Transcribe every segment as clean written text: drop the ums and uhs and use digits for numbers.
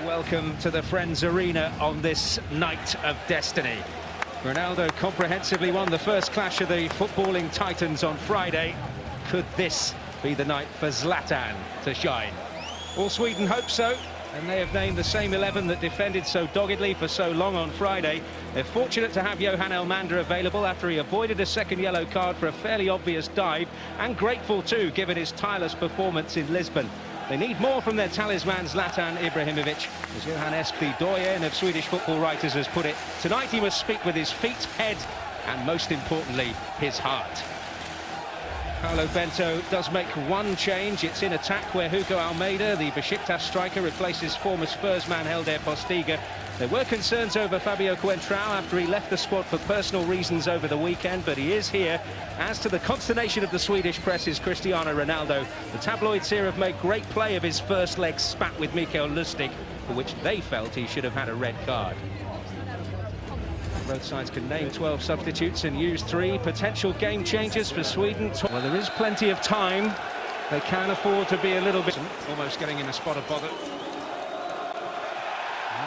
Welcome to the Friends Arena on this night of destiny. Ronaldo comprehensively won the first clash of the footballing titans on Friday. Could this be the night for Zlatan to shine? All Sweden hope so, and they have named the same 11 that defended so doggedly for so long on Friday. They're fortunate to have Johan Elmander available after he avoided a second yellow card for a fairly obvious dive, and grateful too, given his tireless performance in Lisbon. They need more from their talisman Zlatan Ibrahimovic. As Johan Esk, the doyen of Swedish football writers, has put it, tonight he must speak with his feet, head, and most importantly, his heart. Paulo Bento does make one change. It's in attack, where Hugo Almeida, the Besiktas striker, replaces former Spurs man Helder Postiga. There were concerns over Fabio Coentrão after he left the squad for personal reasons over the weekend, but he is here. As to the consternation of the Swedish press is Cristiano Ronaldo. The tabloids here have made great play of his first leg spat with Mikael Lustig, for which they felt he should have had a red card. Both sides can name 12 substitutes and use 3 potential game changers for Sweden. Well, there is plenty of time. They can afford to be a little bit... Almost getting in a spot of bother.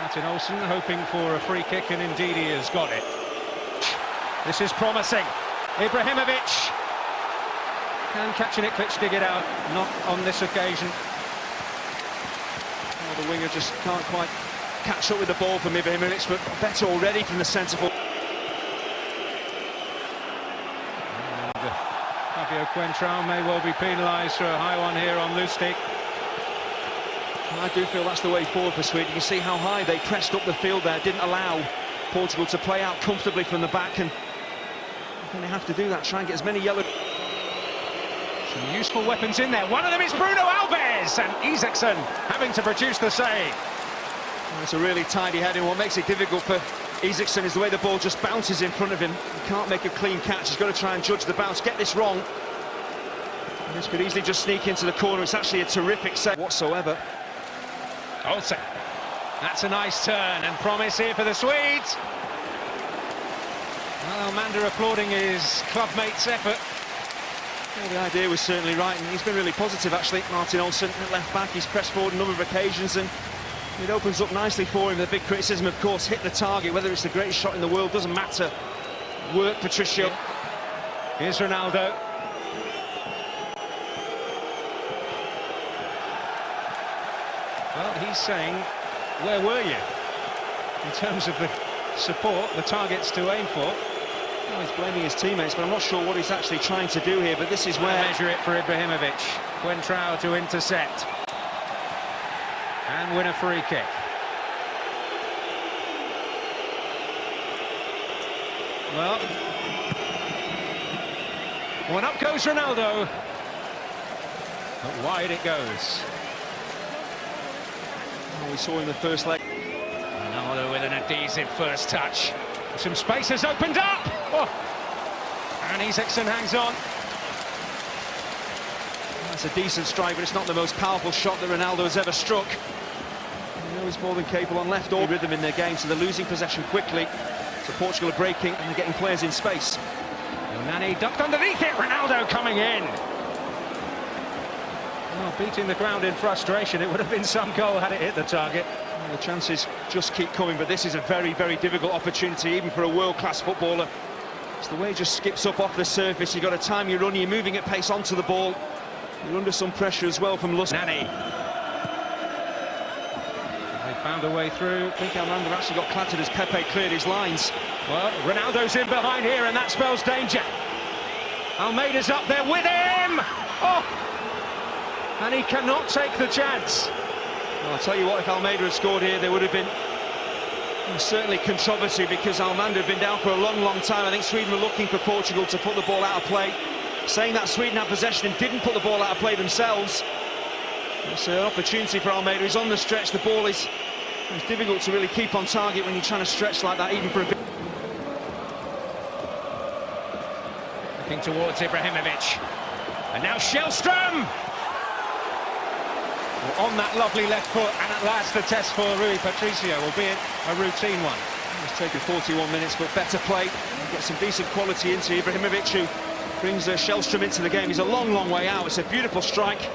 Martin Olsen hoping for a free kick, and indeed he has got it. This is promising. Ibrahimovic can catch an Iklic, dig it out. Not on this occasion. Well, the winger just can't quite catch up with the ball from Ibrahimovic, but better already from the centre forward. Fabio Coentrão may well be penalised for a high one here on Lustig. I do feel that's the way forward for Sweden. You can see how high they pressed up the field there, didn't allow Portugal to play out comfortably from the back, and they have to do that, try and get as many yellow... Some useful weapons in there. One of them is Bruno Alves, and Isaacson having to produce the save. It's a really tidy heading. What makes it difficult for Isaacson is the way the ball just bounces in front of him. He can't make a clean catch. He's got to try and judge the bounce, get this wrong. And this could easily just sneak into the corner. It's actually a terrific save whatsoever. Olsen. That's a nice turn and promise here for the Swedes. Well, Elmander applauding his clubmate's effort. Well, the idea was certainly right, and he's been really positive actually. Martin Olsen at left back, he's pressed forward a number of occasions, and it opens up nicely for him. The big criticism, of course, hit the target. Whether it's the greatest shot in the world doesn't matter. Work, Patricio. Here's Ronaldo. Well, he's saying, where were you? In terms of the support, the targets to aim for. Well, he's blaming his teammates, but I'm not sure what he's actually trying to do here. But this is where... Measure it for Ibrahimovic. Coentrão to intercept. And win a free kick. Well, one up goes Ronaldo, but wide it goes. We saw in the first leg. Ronaldo with an adhesive first touch. Some space has opened up. Oh. And Isaacson hangs on. That's a decent strike, but it's not the most powerful shot that Ronaldo has ever struck. He's more than capable on left or rhythm in their game, so they're losing possession quickly. So Portugal are breaking and they're getting players in space. Nani ducked underneath it. Ronaldo coming in. Well, beating the ground in frustration. It would have been some goal had it hit the target. Well, the chances just keep coming, but this is a very, very difficult opportunity, even for a world-class footballer. It's the way he just skips up off the surface. You've got to time your run, you're moving at pace onto the ball. You're under some pressure as well from Lustig. Nani. Found a way through. I think Elmander actually got clattered as Pepe cleared his lines. Well, Ronaldo's in behind here, and that spells danger. Almeida's up there with him! Oh! And he cannot take the chance. Well, I'll tell you what, if Almeida had scored here, there would have been certainly controversy, because Elmander had been down for a long, long time. I think Sweden were looking for Portugal to put the ball out of play, saying that Sweden had possession and didn't put the ball out of play themselves. It's an opportunity for Almeida. He's on the stretch. The ball is... It's difficult to really keep on target when you're trying to stretch like that, even for a bit. Looking towards Ibrahimovic. And now Shellstrom! Well, on that lovely left foot, and at last the test for Rui Patricio, albeit a routine one. It's taken 41 minutes, but better play. Get some decent quality into Ibrahimovic, who brings Shellstrom into the game. He's a long, long way out. It's a beautiful strike.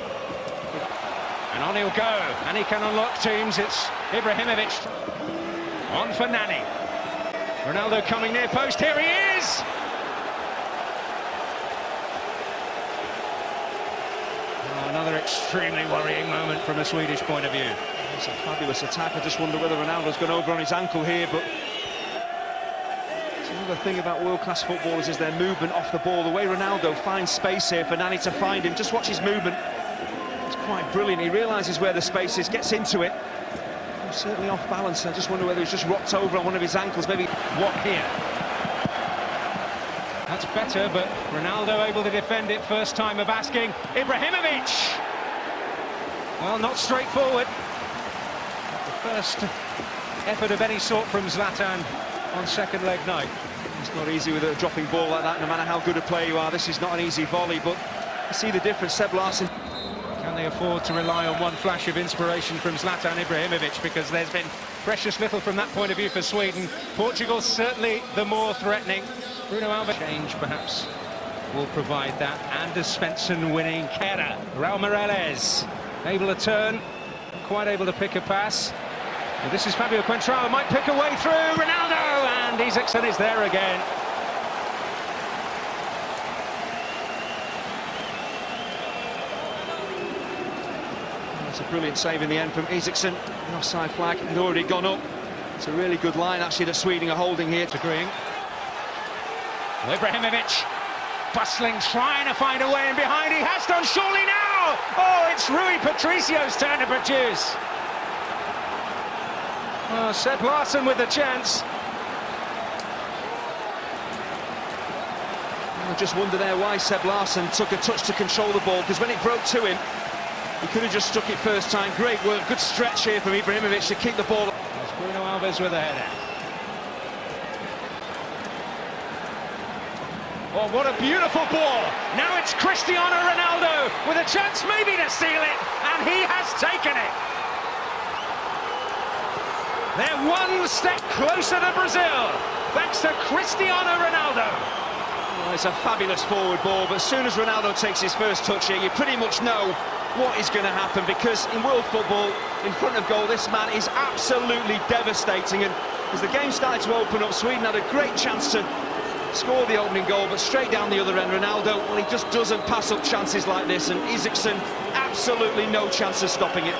And on he'll go, and he can unlock teams. It's Ibrahimovic on for Nani. Ronaldo coming near post, here he is! Oh, another extremely worrying moment from a Swedish point of view. It's a fabulous attack. I just wonder whether Ronaldo's gone over on his ankle here, but the thing about world-class footballers is their movement off the ball. The way Ronaldo finds space here for Nani to find him, just watch his movement. It's quite brilliant. He realises where the space is, gets into it. He's certainly off balance. I just wonder whether he's just rocked over on one of his ankles. Maybe what here? That's better, but Ronaldo able to defend it. First time of asking. Ibrahimovic! Well, not straightforward. The first effort of any sort from Zlatan on second leg night. It's not easy with a dropping ball like that, no matter how good a player you are. This is not an easy volley, but you see the difference. Seb Larsson. Can they afford to rely on one flash of inspiration from Zlatan Ibrahimovic? Because there's been precious little from that point of view for Sweden. Portugal certainly the more threatening. Bruno Alves change perhaps will provide that. Anders Svensson winning. Kera, Raul Morales able to turn, quite able to pick a pass. And this is Fabio Quentrao, might pick a way through. Ronaldo, and Isaacson is there again. That's a brilliant save in the end from Isaacson. The offside flag had already gone up. It's a really good line actually that Sweden are holding here. Agreeing. Ibrahimovic bustling, trying to find a way in behind. He has done, surely now! Oh, it's Rui Patricio's turn to produce. Oh, Seb Larsson with the chance. I just wonder there why Seb Larsson took a touch to control the ball, because when it broke to him, he could have just stuck it first time. Great work, good stretch here from Ibrahimovic to keep the ball. There's Bruno Alves with a header. Oh, what a beautiful ball. Now it's Cristiano Ronaldo with a chance maybe to seal it, and he has taken it. They're one step closer to Brazil, thanks to Cristiano Ronaldo. Well, it's a fabulous forward ball, but as soon as Ronaldo takes his first touch here, you pretty much know what is going to happen, because in world football, in front of goal, this man is absolutely devastating. And as the game started to open up, Sweden had a great chance to score the opening goal, but straight down the other end, Ronaldo, well, he just doesn't pass up chances like this, and Isaacson, absolutely no chance of stopping it.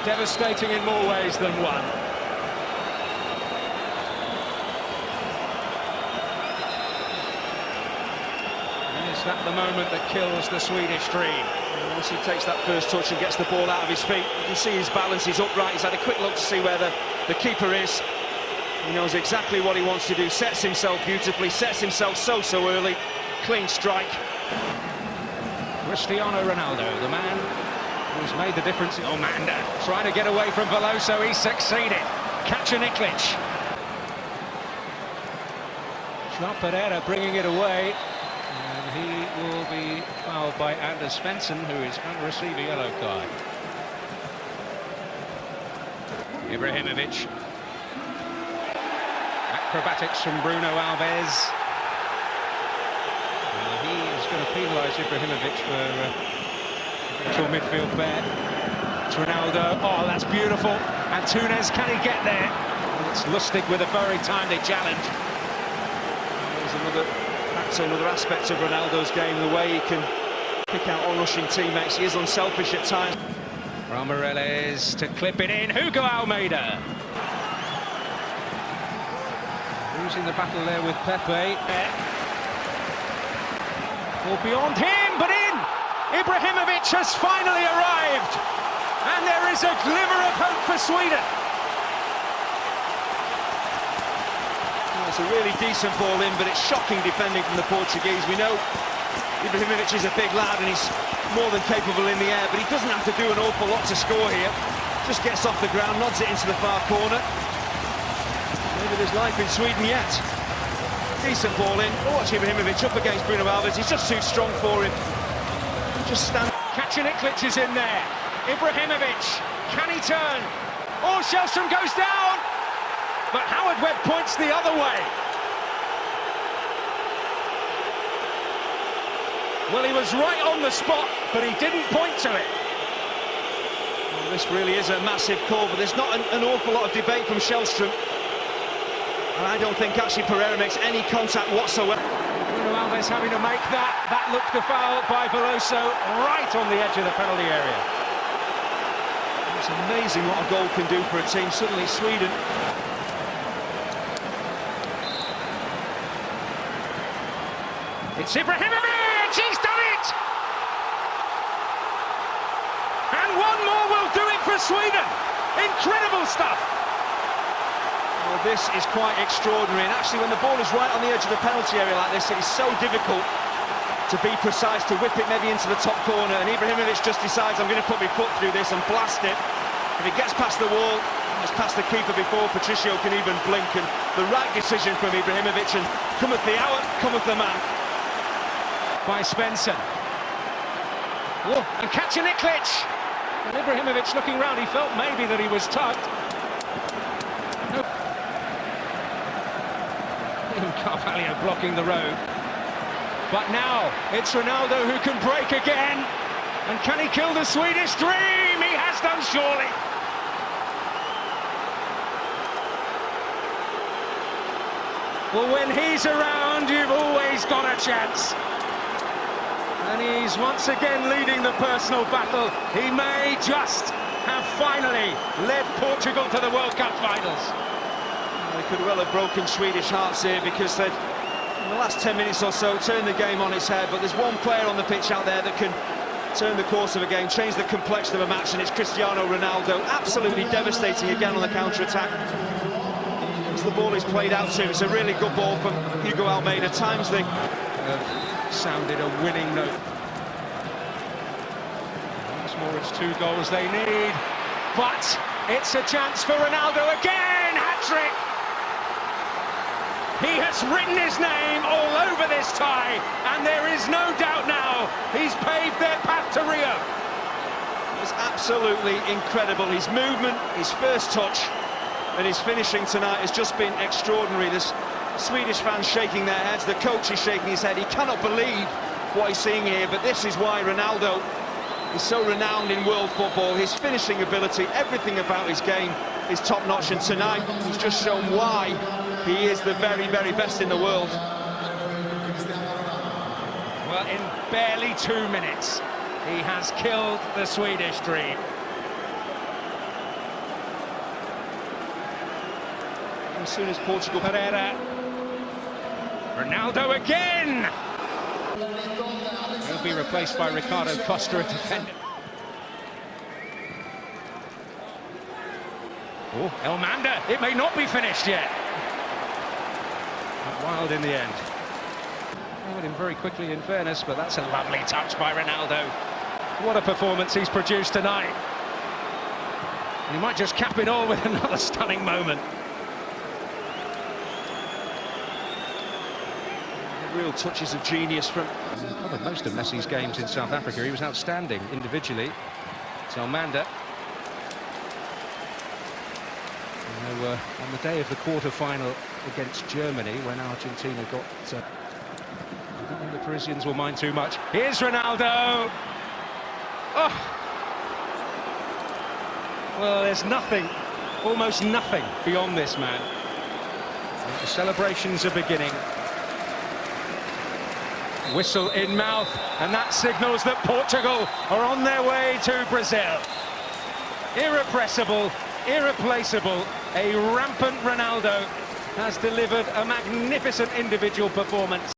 Devastating in more ways than one. And is that the moment that kills the Swedish dream? And once he takes that first touch and gets the ball out of his feet, you can see his balance, he's upright, he's had a quick look to see where the keeper is. He knows exactly what he wants to do, sets himself beautifully, sets himself so early. Clean strike. Cristiano Ronaldo, the man who's made the difference. Oh, Manda trying to get away from Veloso, he's succeeded. Kacaniklic. João Pereira bringing it away, and he will be fouled by Anders Svensson, who is going to receive a yellow card. Ibrahimovic. Acrobatics from Bruno Alves. He is going to penalise Ibrahimovic for midfield pair. It's Ronaldo. Oh, that's beautiful. And Túnez, can he get there? And it's Lustig with a very timely challenge. There's another factor, another aspect of Ronaldo's game, the way he can pick out on-rushing teammates. He is unselfish at times. Raul Morales to clip it in. Hugo Almeida. Losing the battle there with Pepe. Well, beyond him, but in! Ibrahimovic has finally arrived, and there is a glimmer of hope for Sweden. Well, it's a really decent ball in, but it's shocking defending from the Portuguese. We know Ibrahimovic is a big lad and he's more than capable in the air, but he doesn't have to do an awful lot to score here. Just gets off the ground, nods it into the far corner. Maybe there's life in Sweden yet. Decent ball in. Watch Ibrahimovic up against Bruno Alves. He's just too strong for him. Just stand. Kacaniklic is in there. Ibrahimovic, can he turn? Oh, Shellstrom goes down, but Howard Webb points the other way. Well, he was right on the spot, but he didn't point to it. Well, this really is a massive call, but there's not an awful lot of debate from Shellstrom. And I don't think actually Pereira makes any contact whatsoever. Bruno Alves having to make that. That looked a foul by Veloso, right on the edge of the penalty area. It's amazing what a goal can do for a team. Suddenly Sweden. It's Ibrahimovic! He's done it! And one more will do it for Sweden. Incredible stuff. Well, this is quite extraordinary. And actually, when the ball is right on the edge of the penalty area like this, it is so difficult to be precise, to whip it maybe into the top corner. And Ibrahimovic just decides, I'm going to put my foot through this and blast it. If it gets past the wall, it's past the keeper before Patricio can even blink. And the right decision from Ibrahimovic. And cometh the hour, cometh the man. By Svensson. Oh, and Kacaniklic. And Ibrahimovic looking round, he felt maybe that he was tugged. No. Carvalho blocking the road. But now it's Ronaldo who can break again. And can he kill the Swedish dream? He has done, surely. Well, when he's around, you've always got a chance. And he's once again leading the personal battle. He may just have finally led Portugal to the World Cup finals. They could well have broken Swedish hearts here because they'd, in the last 10 minutes or so, turned the game on its head. But there's one player on the pitch out there that can turn the course of a game, change the complexion of a match, and it's Cristiano Ronaldo. Absolutely devastating again on the counter-attack. As the ball is played out to him, it's a really good ball from Hugo Almeida. Times the... sounded a winning note. Once more, it's 2 goals they need, but it's a chance for Ronaldo again. Hat-trick. He has written his name all over this tie, and there is no doubt now he's paved their path to Rio. It's absolutely incredible. His movement, his first touch, and his finishing tonight has just been extraordinary. This Swedish fans shaking their heads, the coach is shaking his head. He cannot believe what he's seeing here, but this is why Ronaldo is so renowned in world football. His finishing ability, everything about his game is top-notch, and tonight he's just shown why he is the very, very best in the world. Well, in barely 2 minutes, he has killed the Swedish dream. As soon as Portugal... Pereira. Ronaldo again! He'll be replaced by Ricardo Costa, a defender. Oh, Elmander, it may not be finished yet. But Wild in the end. Got him very quickly, in fairness, but that's a lovely touch by Ronaldo. What a performance he's produced tonight. And he might just cap it all with another stunning moment. Real touches of genius from... Covered most of Messi's games in South Africa. He was outstanding individually. Zalmander. On the day of the quarter-final against Germany, when Argentina got... I don't think the Parisians will mind too much. Here's Ronaldo! Oh! Well, there's nothing, almost nothing beyond this man. The celebrations are beginning. Whistle in mouth, and that signals that Portugal are on their way to Brazil. Irrepressible, irreplaceable, a rampant Ronaldo has delivered a magnificent individual performance.